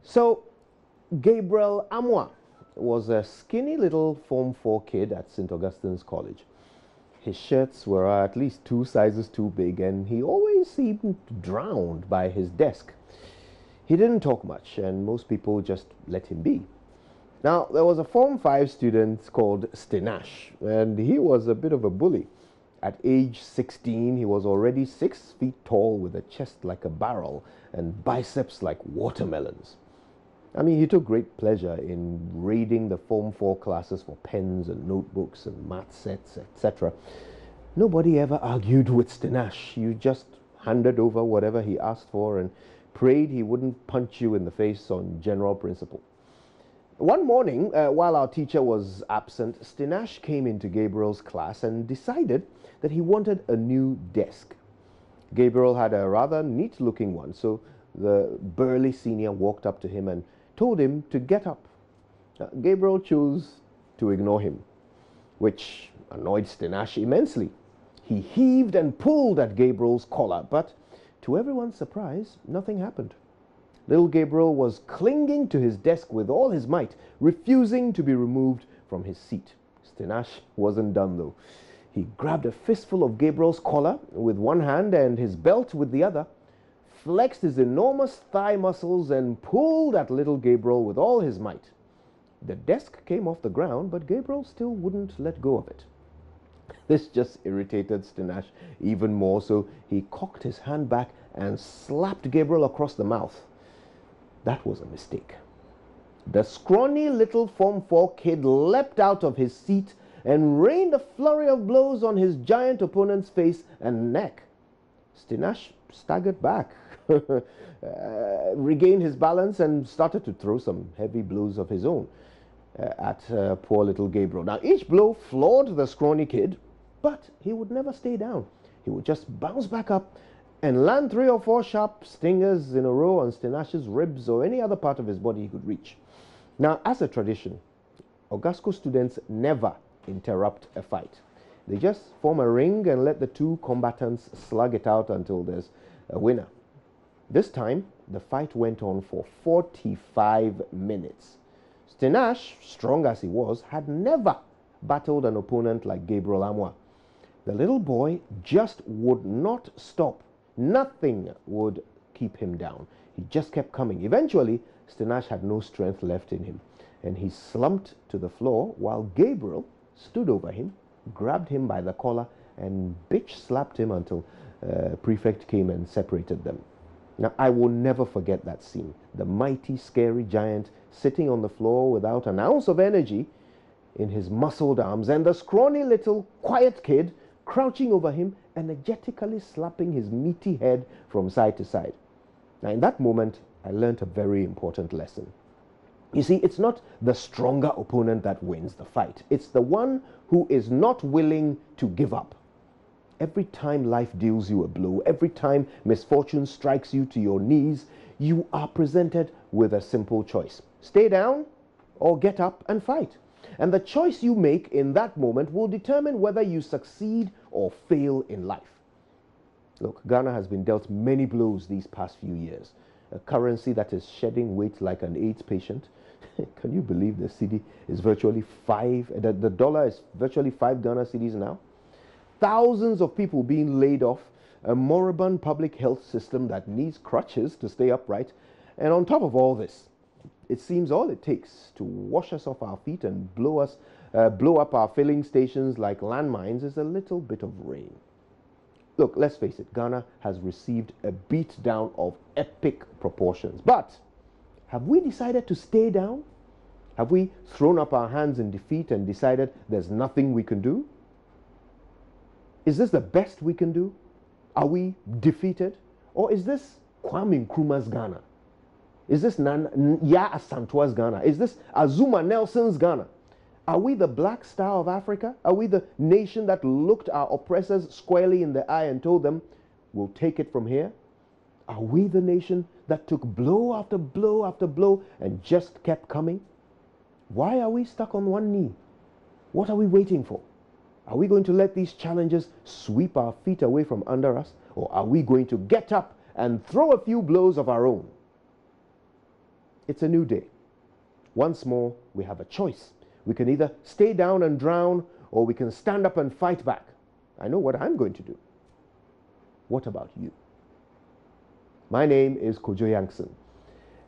So, Gabriel Amwa was a skinny little Form 4 kid at St. Augustine's College. His shirts were at least 2 sizes too big, and he always seemed drowned by his desk. He didn't talk much, and most people just let him be. Now, there was a Form 5 student called Stinash, and he was a bit of a bully. At age 16, he was already 6 feet tall with a chest like a barrel and biceps like watermelons. I mean, he took great pleasure in raiding the Form 4 classes for pens and notebooks and math sets, etc. Nobody ever argued with Stinash. You just handed over whatever he asked for and prayed he wouldn't punch you in the face on general principle. One morning, while our teacher was absent, Stinash came into Gabriel's class and decided that he wanted a new desk. Gabriel had a rather neat-looking one, so the burly senior walked up to him and told him to get up. Gabriel chose to ignore him, which annoyed Stinash immensely. He heaved and pulled at Gabriel's collar, but to everyone's surprise, nothing happened. Little Gabriel was clinging to his desk with all his might, refusing to be removed from his seat. Stinash wasn't done, though. He grabbed a fistful of Gabriel's collar with one hand and his belt with the other, flexed his enormous thigh muscles, and pulled at little Gabriel with all his might. The desk came off the ground, but Gabriel still wouldn't let go of it. This just irritated Stinash even more, so he cocked his hand back and slapped Gabriel across the mouth. That was a mistake. The scrawny little Form 4 kid leapt out of his seat and rained a flurry of blows on his giant opponent's face and neck. Stinash staggered back, regained his balance, and started to throw some heavy blows of his own at poor little Gabriel. Now, each blow floored the scrawny kid, but he would never stay down. He would just bounce back up and land 3 or 4 sharp stingers in a row on Stinash's ribs or any other part of his body he could reach. Now, as a tradition, Augusco students never interrupt a fight. They just form a ring and let the two combatants slug it out until there's a winner. This time, the fight went on for 45 minutes. Stinash, strong as he was, had never battled an opponent like Gabriel Amwa. The little boy just would not stop. Nothing would keep him down. He just kept coming. Eventually, Stinash had no strength left in him, and he slumped to the floor while Gabriel stood over him, grabbed him by the collar, and bitch-slapped him until prefect came and separated them. Now, I will never forget that scene. The mighty, scary giant sitting on the floor without an ounce of energy in his muscled arms, and the scrawny little quiet kid crouching over him, energetically slapping his meaty head from side to side. Now, in that moment, I learned a very important lesson. You see, it's not the stronger opponent that wins the fight. It's the one who is not willing to give up. Every time life deals you a blow, every time misfortune strikes you to your knees, you are presented with a simple choice. Stay down or get up and fight. And the choice you make in that moment will determine whether you succeed or fail in life. Look, Ghana has been dealt many blows these past few years. A currency that is shedding weight like an AIDS patient. Can you believe the cedi is virtually the dollar is virtually 5 Ghana cedis now? Thousands of people being laid off, a moribund public health system that needs crutches to stay upright, and on top of all this, it seems all it takes to wash us off our feet and blow up our filling stations like landmines is a little bit of rain. Look, let's face it, Ghana has received a beatdown of epic proportions. But have we decided to stay down? Have we thrown up our hands in defeat and decided there's nothing we can do? Is this the best we can do? Are we defeated? Or is this Kwame Nkrumah's Ghana? Is this Yaa Asantua's Ghana? Is this Azuma Nelson's Ghana? Are we the Black Star of Africa? Are we the nation that looked our oppressors squarely in the eye and told them, we'll take it from here? Are we the nation that took blow after blow after blow and just kept coming? Why are we stuck on one knee? What are we waiting for? Are we going to let these challenges sweep our feet away from under us? Or are we going to get up and throw a few blows of our own? It's a new day. Once more, we have a choice. We can either stay down and drown, or we can stand up and fight back. I know what I'm going to do. What about you? My name is Kojo Yankson,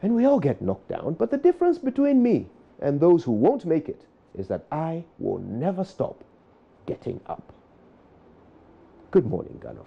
and we all get knocked down, but the difference between me and those who won't make it is that I will never stop getting up. Good morning, Ghana.